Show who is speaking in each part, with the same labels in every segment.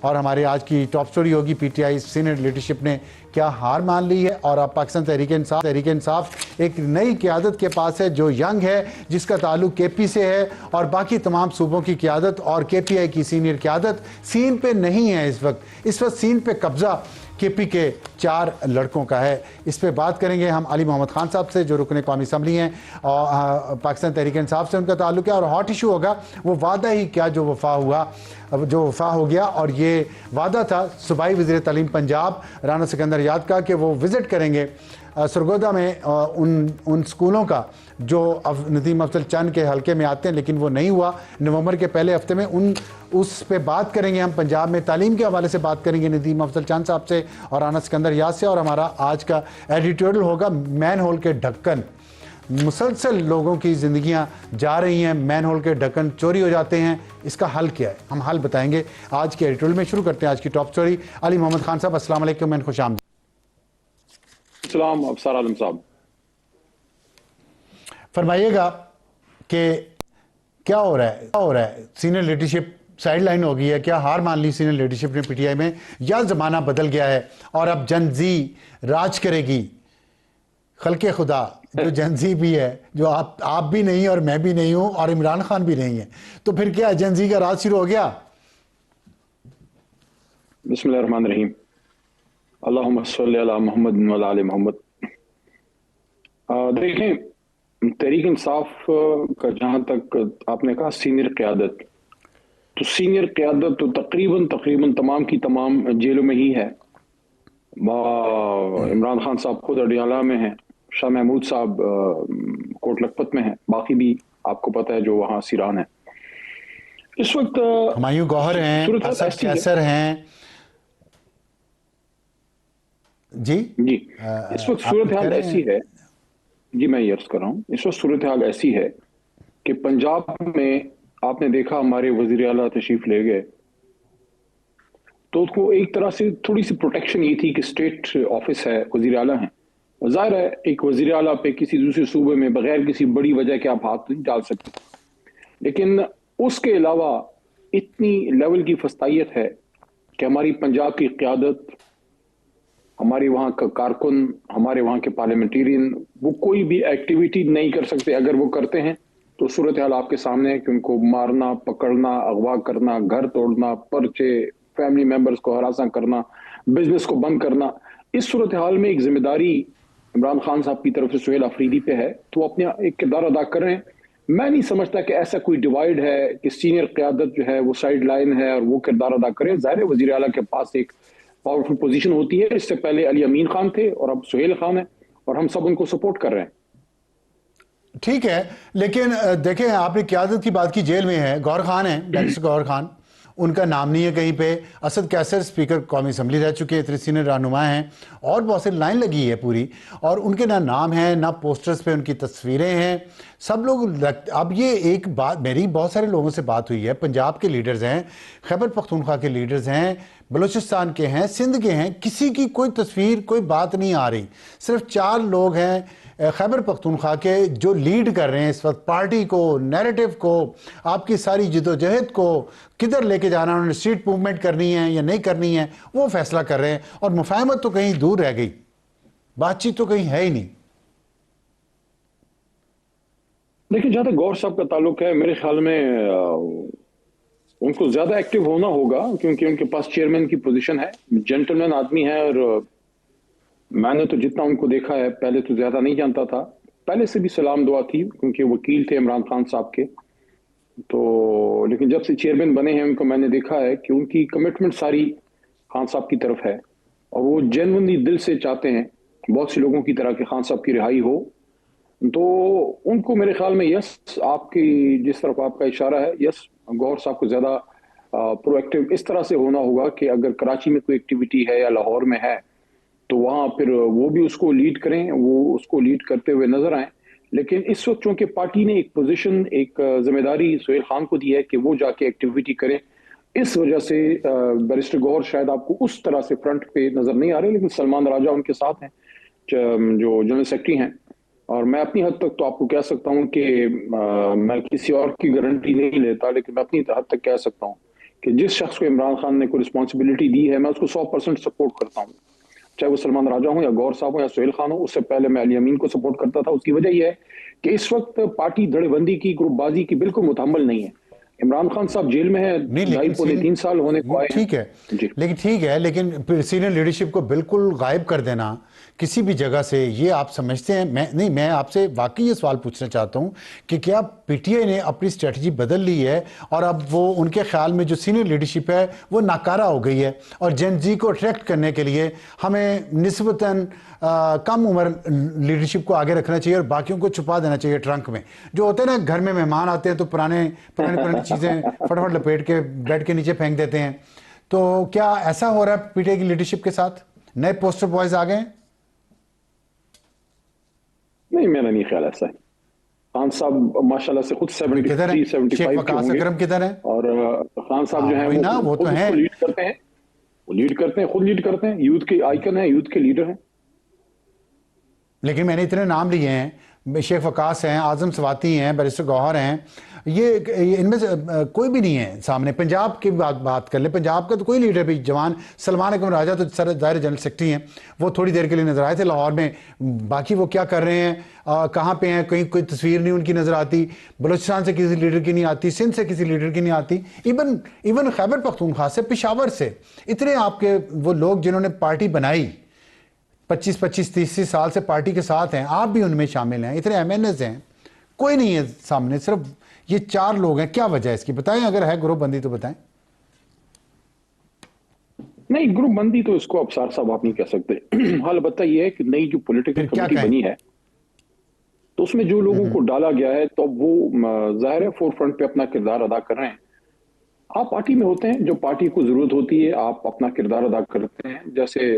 Speaker 1: और हमारे आज की टॉप स्टोरी होगी पीटीआई सीनियर लीडरशिप ने क्या हार मान ली है और अब पाकिस्तान तहरीक इंसाफ एक नई क़यादत के पास है जो यंग है, जिसका ताल्लुक केपी से है और बाकी तमाम सूबों की क़यादत और केपीआई की सीनियर क़यादत सीन पे नहीं है। इस वक्त सीन पे कब्जा केपी के 4 लड़कों का है। इस पे बात करेंगे हम अली मोहम्मद खान साहब से जो रुकन कौमी असम्बली हैं और पाकिस्तान तहरीक इंसाफ से उनका ताल्लुक है, और हॉट इशू होगा वो वादा ही क्या जो वफा हो गया। और ये वादा था सूबाई वज़ीर तालीम पंजाब राना सिकंदर याद का कि वो विज़िट करेंगे सरगोदा में उन स्कूलों का जो नदीम अफजल चंद के हलके में आते हैं, लेकिन वो नहीं हुआ। नवंबर के पहले हफ्ते में उस पे बात करेंगे हम। पंजाब में तालीम के हवाले से बात करेंगे नदीम अफजल चंद साहब से और राना सिकंदर याद से। और हमारा आज का एडिटोरियल होगा मैन होल के ढक्कन। मुसलसल लोगों की ज़िंदगियां जा रही हैं, मैन होल के ढक्कन चोरी हो जाते हैं, इसका हल क्या है, हम हल बताएंगे आज के एडिटोरियल में। शुरू करते हैं आज की टॉप स्टोरी। अली मोहम्मद खान साहब अस्सलाम वालेकुम, मैं खुशामदीद।
Speaker 2: सलाम अफसर आलम साहब,
Speaker 1: फरमाइएगा कि क्या हो रहा है सीनियर लीडरशिप साइडलाइन हो गई है, क्या हार मान ली सीनियर लीडरशिप ने पीटीआई में, या ज़माना बदल गया है और अब जनजी राज करेगी? खल्के खुदा जो जनजी भी है, जो आप भी नहीं और मैं भी नहीं हूं और इमरान खान भी नहीं है, तो फिर क्या जनजी का राज शुरू हो गया?
Speaker 2: बिस्मिल्लाहिर्रहमानिर्रहीम, अल्लाहुम्मा सल्ली अला मुहम्मद व अला आलि मुहम्मद। देखें, तहरीक इंसाफ का जहां तक आपने कहा सीनियर क़यादत, तो सीनियर क़यादत तो तकरीबन तमाम की तमाम जेलों में ही है। इमरान खान साहब खुद अडियाला में हैं, शाह महमूद साहब कोट लखपत में हैं, बाकी भी आपको पता है जो वहाँ सिरान है। इस वक्त
Speaker 1: हुमायूं गौहर हैं, असद कैसर हैं। जी
Speaker 2: इस वक्त सूरत हाल ऐसी है, जी मैं ये अर्ज कर रहा हूँ, इस वक्त सूरत हाल ऐसी है कि पंजाब में आपने देखा हमारे वजीर आला तशरीफ ले गए, तो उसको एक तरह से थोड़ी सी प्रोटेक्शन ये थी कि स्टेट ऑफिस है, वजीर आला हैं, जाहिर है एक वजीर आला पे किसी दूसरे सूबे में बगैर किसी बड़ी वजह के आप हाथ नहीं डाल सकते। लेकिन उसके अलावा इतनी लेवल की फस्तायत है कि हमारी पंजाब की क़यादत, हमारे वहाँ का कारकुन, हमारे वहाँ के पार्लियामेंटेरियन, वो कोई भी एक्टिविटी नहीं कर सकते। अगर वो करते हैं तो सूरत हाल आपके सामने है कि उनको मारना, पकड़ना, अगवा करना, घर तोड़ना, पर्चे, फैमिली मेंबर्स को हरासा करना, बिजनेस को बंद करना। इस सूरत हाल में एक जिम्मेदारी इमरान खान साहब की तरफ से सुहेल अफरीदी पे है, तो वो अपने एक किरदार अदा कर रहे हैं। मैं नहीं समझता कि ऐसा कोई डिवाइड है कि सीनियर क़यादत जो है वो साइड लाइन है और वो किरदार अदा करे। ज़ाहिर है वज़ीर आला के पास एक पावरफुल पोजीशन होती है। इससे पहले अली अमीन खान थे और अब सुहेल खान है और हम सब उनको सपोर्ट कर रहे हैं।
Speaker 1: ठीक है, लेकिन देखें, आपने क़यादत की बात की, जेल में है गौहर खान है, बैरिस्टर गौहर खान, उनका नाम नहीं है कहीं पे। असद कैसर स्पीकर कौमी असम्बली रह चुके हैं, इतने सीनियर रहनुमा हैं और बहुत सी लाइन लगी है पूरी, और उनके ना नाम है ना पोस्टर्स पे उनकी तस्वीरें हैं। सब लोग अब ये एक बात, मेरी बहुत सारे लोगों से बात हुई है, पंजाब के लीडर्स हैं, खैबर पख्तूनख्वा के लीडर्स हैं, बलूचिस्तान के हैं, सिंध के हैं, किसी की कोई तस्वीर, कोई बात नहीं आ रही। सिर्फ 4 लोग हैं खैबर पख्तूनख्वा के जो लीड कर रहे हैं इस वक्त पार्टी को, नैरेटिव को, आपकी सारी जिदोजहद को किधर लेके जाना, उन्होंने स्ट्रीट मूवमेंट करनी है या नहीं करनी है, वो फैसला कर रहे हैं। और मुफाहमत तो कहीं दूर रह गई, बातचीत तो कहीं है ही नहीं।
Speaker 2: देखिए, जहां तक गौर साहब का ताल्लुक है, मेरे ख्याल में उनको ज्यादा एक्टिव होना होगा क्योंकि उनके पास चेयरमैन की पोजीशन है, जेंटलमैन आदमी है। और मैंने तो जितना उनको देखा है, पहले तो ज्यादा नहीं जानता था, पहले से भी सलाम दुआ थी क्योंकि वकील थे इमरान खान साहब के, तो लेकिन जब से चेयरमैन बने हैं उनको मैंने देखा है कि उनकी कमिटमेंट सारी खान साहब की तरफ है और वो जेन्युइनली दिल से चाहते हैं बहुत से लोगों की तरह कि खान साहब की रिहाई हो। तो उनको मेरे ख्याल में यस, आपकी जिस तरफ आपका इशारा है, यस गौहर साहब को ज्यादा प्रोएक्टिव इस तरह से होना होगा कि अगर कराची में कोई एक्टिविटी है या लाहौर में है तो वहां फिर वो भी उसको लीड करें, वो उसको लीड करते हुए नजर आए। लेकिन इस वक्त चूंकि पार्टी ने एक पोजीशन, एक जिम्मेदारी सुहेल खान को दी है कि वो जाके एक्टिविटी करें, इस वजह से बैरिस्टर गौहर शायद आपको उस तरह से फ्रंट पे नजर नहीं आ रहे। लेकिन सलमान राजा उनके साथ हैं जो जनरल सेक्रेटरी हैं, और मैं अपनी हद तक तो आपको कह सकता हूं कि मैं किसी और की गारंटी नहीं लेता, लेकिन मैं अपनी हद तक कह सकता हूं कि जिस शख्स को इमरान खान ने कोई रिस्पॉन्सिबिलिटी दी है मैं उसको 100% सपोर्ट करता हूँ, चाहे वो सलमान राजा हो या गौर साहब हो या सुहेल खान हो। उससे पहले मैं अली अमीन को सपोर्ट करता था। उसकी वजह यह है कि इस वक्त पार्टी धड़ेबंदी की, ग्रुपबाजी की बिल्कुल मुतहम्मल नहीं है। इमरान खान साहब जेल में है,
Speaker 1: नहीं, लेकिन
Speaker 2: 2.5-3 साल होने को आए हैं।
Speaker 1: ठीक है,
Speaker 2: जी
Speaker 1: लेकिन सीनियर लीडरशिप को बिल्कुल गायब कर देना किसी भी जगह से, ये आप समझते हैं? मैं आपसे वाकई ये सवाल पूछना चाहता हूं कि क्या पीटीआई ने अपनी स्ट्रेटजी बदल ली है और अब वो उनके ख्याल में जो सीनियर लीडरशिप है वो नाकारा हो गई है और जेन जी को अट्रैक्ट करने के लिए हमें निस्बतन कम उम्र लीडरशिप को आगे रखना चाहिए और बाकियों को छुपा देना चाहिए ट्रंक में? जो होते हैं ना, घर में मेहमान आते हैं तो पुरानी चीज़ें फटाफट लपेट के बेड के नीचे फेंक देते हैं। तो क्या ऐसा हो रहा है पीटीआई की लीडरशिप के साथ? नए पोस्टर बॉयज आ गए?
Speaker 2: नहीं, मेरा नहीं ख्याल ऐसा है। खान साहब माशाल्लाह से खुद 73-75 के होंगे।
Speaker 1: अकरम किधर है?
Speaker 2: और खान साहब जो है
Speaker 1: वो तो है,
Speaker 2: लीड करते हैं, खुद लीड करते हैं, यूथ के आइकन है, यूथ के लीडर हैं।
Speaker 1: लेकिन मैंने इतने नाम लिए हैं, शेख वकास हैं, आजम स्वाति हैं, बैरिस्टर गौहर हैं, ये इनमें से कोई भी नहीं है सामने। पंजाब की बात कर ले, पंजाब का तो कोई लीडर भी जवान, सलमान अकरम राजा तो सर दायरे जनरल सेक्रेटरी हैं, वो थोड़ी देर के लिए नजर आए थे लाहौर में। बाकी वो क्या कर रहे हैं, कहाँ पे हैं, कहीं कोई तस्वीर नहीं उनकी नजर आती। बलूचिस्तान से किसी लीडर की नहीं आती, सिंध से किसी लीडर की नहीं आती, इवन खैबर पख्तूनख्वा से, पेशावर से। इतने आपके वो लोग जिन्होंने पार्टी बनाई, 25-30 साल से पार्टी के साथ हैं, आप भी उनमें शामिल हैं, इतने एमएनएस हैं, कोई नहीं है सामने, सिर्फ ये 4 लोग हैं। क्या वजह है इसकी, बताएं? अगर है ग्रुप बंदी तो बताएं।
Speaker 2: नहीं, ग्रुप बंदी तो इसको अफसार साहब आप नहीं कह सकते। हाल बता ये है कि नई जो पॉलिटिकल कमेटी बनी है तो उसमें जो लोगों को डाला गया है तो वो जाहिर है फोर फ्रंट पे अपना किरदार अदा कर रहे हैं। आप पार्टी में होते हैं, जो पार्टी को जरूरत होती है आप अपना किरदार अदा करते हैं। जैसे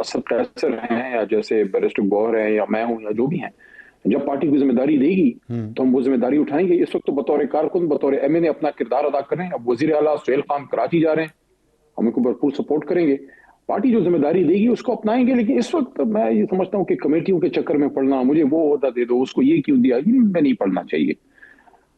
Speaker 2: असद कैसर हैं या जैसे बैरिस्टर गौहर हैं या मैं हूं या जो भी हैं, जब पार्टी को जिम्मेदारी देगी तो हम वो जिम्मेदारी उठाएंगे। इस वक्त तो बतौर कारकुन, बतौर एमएनए अपना किरदार अदा कर रहे हैं। अब वजीर आला सुहेल खान कराची जा रहे हैं, हम उनको भरपूर सपोर्ट करेंगे। पार्टी जो जिम्मेदारी देगी उसको अपनाएंगे। लेकिन इस वक्त मैं ये समझता हूँ कि कमेटियों के चक्कर में पड़ना, मुझे वो ओहदा दे दो, उसको ये क्यों दिया, ये मैं नहीं पढ़ना चाहिए।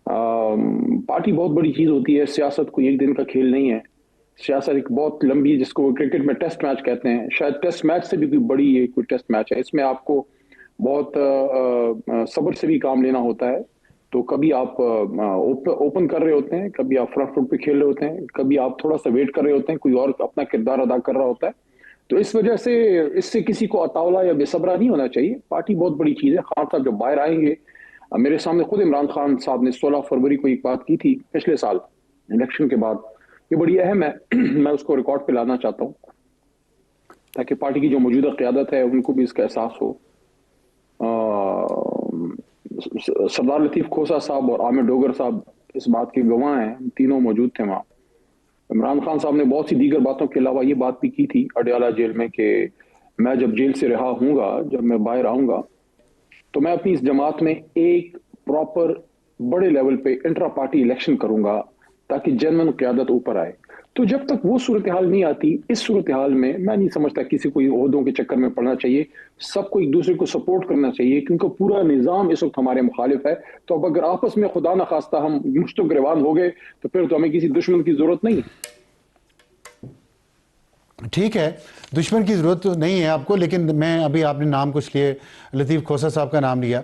Speaker 2: पार्टी बहुत बड़ी चीज होती है, सियासत कोई एक दिन का खेल नहीं है। सियासत एक बहुत लंबी, जिसको क्रिकेट में टेस्ट मैच कहते हैं, शायद टेस्ट मैच से भी कोई बड़ी ये कोई टेस्ट मैच है। इसमें आपको बहुत सब्र से भी काम लेना होता है। तो कभी आप ओपन कर रहे होते हैं, कभी आप फ्रंट फुट पे खेल रहे होते हैं, कभी आप थोड़ा सा वेट कर रहे होते हैं, कोई और अपना किरदार अदा कर रहा होता है। तो इस वजह से इससे किसी को अतावला या बेसब्रा नहीं होना चाहिए। पार्टी बहुत बड़ी चीज है। खान साहब जब बाहर आएंगे, मेरे सामने खुद इमरान खान साहब ने 16 फरवरी को एक बात की थी पिछले साल इलेक्शन के बाद, ये बड़ी अहम है। मैं उसको रिकॉर्ड पे लाना चाहता हूँ ताकि पार्टी की जो मौजूदा क़यादत है उनको भी इसका एहसास हो। सरदार लतीफ खोसा साहब और आमिर डोगर साहब इस बात के गवाह हैं, तीनों मौजूद थे वहां। इमरान खान साहब ने बहुत सी दीगर बातों के अलावा ये बात भी की थी अडयाला जेल में कि मैं जब जेल से रिहा हूंगा, जब मैं बाहर आऊंगा, तो मैं अपनी इस जमात में एक प्रॉपर बड़े लेवल पे इंट्रा पार्टी इलेक्शन करूंगा ताकि जनमन क़यादत ऊपर आए। तो जब तक वो सूरत हाल नहीं आती, इस सूरत हाल में मैं नहीं समझता किसी को ओहदों के चक्कर में पड़ना चाहिए। सबको एक दूसरे को सपोर्ट करना चाहिए क्योंकि पूरा निजाम इस वक्त हमारे मुखालिफ है। तो अब अगर आपस में खुदा न खास्ता हम मुश्तो गिरवान हो गए तो फिर तो हमें किसी दुश्मन की जरूरत नहीं है।
Speaker 1: ठीक है, दुश्मन की ज़रूरत तो नहीं है आपको, लेकिन मैं अभी आपने नाम कुछ लिए, लतीफ़ खोसा साहब का नाम लिया।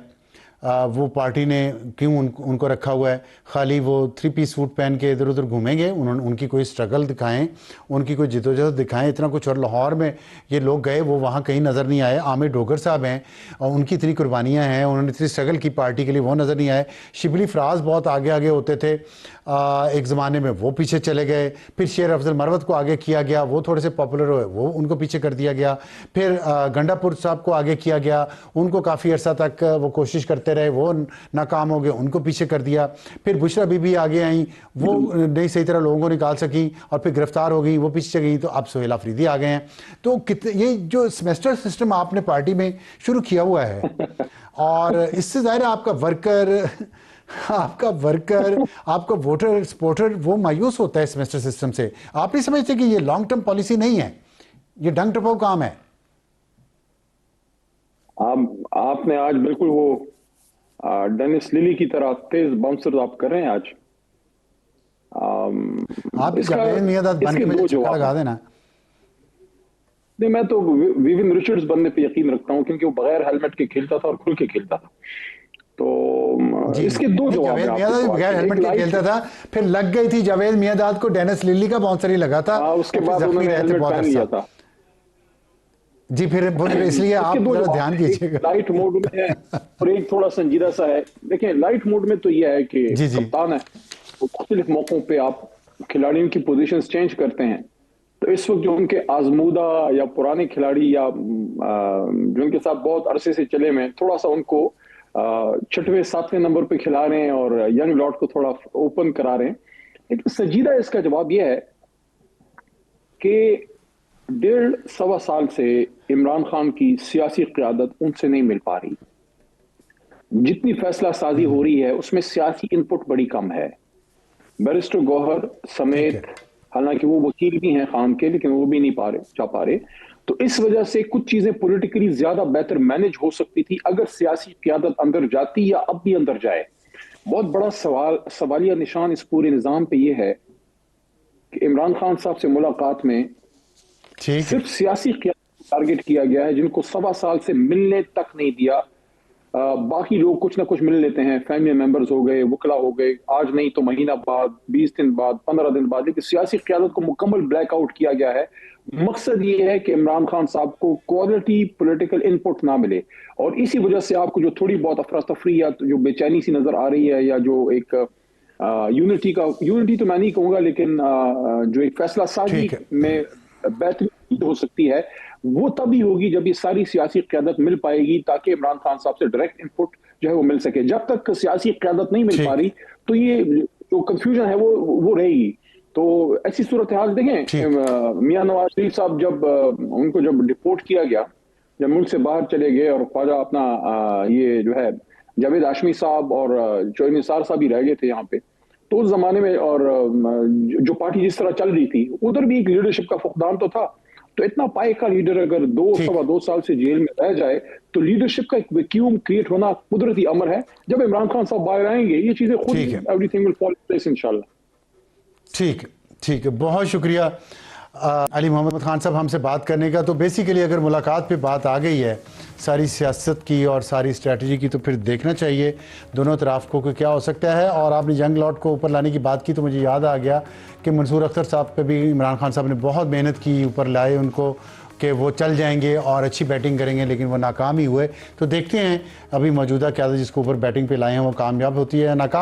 Speaker 1: वो पार्टी ने क्यों उनको रखा हुआ है? खाली वो 3 पीस सूट पहन के इधर उधर घूमेंगे? उनकी कोई स्ट्रगल दिखाएं, उनकी कोई जिदोजहद दिखाएं, इतना कुछ। और लाहौर में ये लोग गए, वो वहाँ कहीं नज़र नहीं आए। आमिर डोगर साहब हैं और उनकी इतनी कुर्बानियाँ हैं, उन्होंने इतनी स्ट्रगल की पार्टी के लिए, वो नज़र नहीं आए। शिबली फराज बहुत आगे आगे होते थे एक ज़माने में, वो पीछे चले गए। फिर शेर अफजल मरवत को आगे किया गया, वो थोड़े से पॉपुलर हुए, वो उनको पीछे कर दिया गया। फिर गंडापुर साहब को आगे किया गया, उनको काफ़ी अर्सा तक वो कोशिश करते रहे, वो नाकाम हो गए, उनको पीछे कर दिया। फिर बुशरा बीबी आगे आई, वो नहीं सही तरह लोगों को निकाल सकी और फिर गिरफ्तार हो गई, वो पीछे गई। तो अब सोहेल अफरीदी आ गए हैं। तो कितने ये जो सेमेस्टर सिस्टम आपने पार्टी में शुरू किया हुआ है, और इससे ज़ाहिर है आपका वर्कर आपका वोटर सपोर्टर वो मायूस होता है सेमेस्टर सिस्टम से। आप नहीं समझते कि ये लॉन्ग टर्म पॉलिसी नहीं है, ये डंग टपाऊ काम है?
Speaker 2: आपने आज बिल्कुल वो डेनिस लिली की तरह तेज बाउंसर आप कर रहे हैं आज।
Speaker 1: आप जावेद मियांदाद बन के मुझे चक्कर लगा देना।
Speaker 2: नहीं, मैं तो विविन रिचर्ड्स बनने पे यकीन रखता हूं, क्योंकि वो बगैर हेलमेट के खेलता था और खुल के खेलता था। तो इसके दो जवाब हैं।
Speaker 1: जावेद मियांदाद बगैर हेलमेट के खेलता था, फिर लग गई थी जावेद मियांदाद को डेनिस लिली का बाउंसर ही लगा था,
Speaker 2: उसके बाद उन्होंने हेलमेट पहन लिया था।
Speaker 1: जी, फिर इसलिए आप जरा ध्यान कीजिएगा।
Speaker 2: लाइट मोड में है और एक थोड़ा संजीदा सा है। देखिए, लाइट मोड में तो यह है कि कप्तान है, तो मुख्तलिफ मौकों पे आप खिलाड़ियों की पोजीशंस चेंज करते हैं। तो इस वक्त जो उनके आजमूदा या पुराने खिलाड़ी या जो उनके साथ बहुत अरसे से चले में, थोड़ा सा उनको 6वें 7वें नंबर पे खिला रहे हैं और यंग लॉट को थोड़ा ओपन करा रहे हैं। लेकिन संजीदा इसका जवाब यह है कि 1.5-1.25 साल से इमरान खान की सियासी क़यादत उनसे नहीं मिल पा रही। जितनी फैसला साजी हो रही है उसमें सियासी इनपुट बड़ी कम है। बैरिस्टर गौहर समेत, हालांकि वो वकील भी हैं खान के, लेकिन वो भी नहीं जा पा रहे। तो इस वजह से कुछ चीजें पॉलिटिकली ज्यादा बेहतर मैनेज हो सकती थी अगर सियासी क़यादत अंदर जाती या अब भी अंदर जाए। बहुत बड़ा सवालिया निशान इस पूरे निजाम पे ये है कि इमरान खान साहब से मुलाकात में सिर्फ सियासी क़यादत टारगेट किया गया है, जिनको 1.25 साल से मिलने तक नहीं दिया। बाकी लोग कुछ ना कुछ मिल लेते हैं, फैमिली मेंबर्स हो गए, वकला हो गए, आज नहीं तो महीना बाद, 20 दिन बाद, 15 दिन बाद, लेकिन सियासी क़यादत को मुकम्मल ब्लैकआउट किया गया है। मकसद ये है कि इमरान खान साहब को क्वालिटी पॉलिटिकल इनपुट ना मिले, और इसी वजह से आपको जो थोड़ी बहुत अफरा तफरी या जो बेचैनी सी नजर आ रही है, या जो एक यूनिटी तो मैं नहीं कहूंगा, लेकिन जो एक फैसला साजी में बेहतरी हो सकती है, वो तभी होगी जब ये सारी सियासी क़यादत मिल पाएगी, ताकि इमरान खान साहब से डायरेक्ट इनपुट जो है वो मिल सके। जब तक सियासी क़यादत नहीं मिल पा रही तो ये जो कंफ्यूजन है वो रहेगी। तो ऐसी सूरत हाल देखें, मियां नवाज शरीफ साहब जब उनको डिपोर्ट किया गया, जब मुल्क से बाहर चले गए और ख्वाजा अपना ये जो है जावेद हाशमी साहब और चौधरी निसार साहब ही रह गए थे यहाँ पे, तो उस जमाने में और जो पार्टी जिस तरह चल रही थी, उधर भी एक लीडरशिप का फुकदान तो था। तो इतना पाए का लीडर अगर 2-2.25 साल से जेल में रह जाए, तो लीडरशिप का एक वैक्यूम क्रिएट होना कुदरती अमर है। जब इमरान खान साहब बाहर आएंगे, ये चीजें खुद everything will fall in place इंशाल्लाह।
Speaker 1: ठीक है, बहुत शुक्रिया अली मोहम्मद खान साहब हमसे बात करने का। तो बेसिकली अगर मुलाकात पे बात आ गई है सारी सियासत की और सारी स्ट्रेटजी की, तो फिर देखना चाहिए दोनों तरफ को कि क्या हो सकता है। और आपने यंग लॉट को ऊपर लाने की बात की, तो मुझे याद आ गया कि मंसूर अख्तर साहब पे भी इमरान खान साहब ने बहुत मेहनत की, ऊपर लाए उनको कि वो चल जाएंगे और अच्छी बैटिंग करेंगे, लेकिन वो नाकाम ही हुए। तो देखते हैं अभी मौजूदा क़यादत जिसको ऊपर बैटिंग पे लाए हैं वो कामयाब होती है नाकाम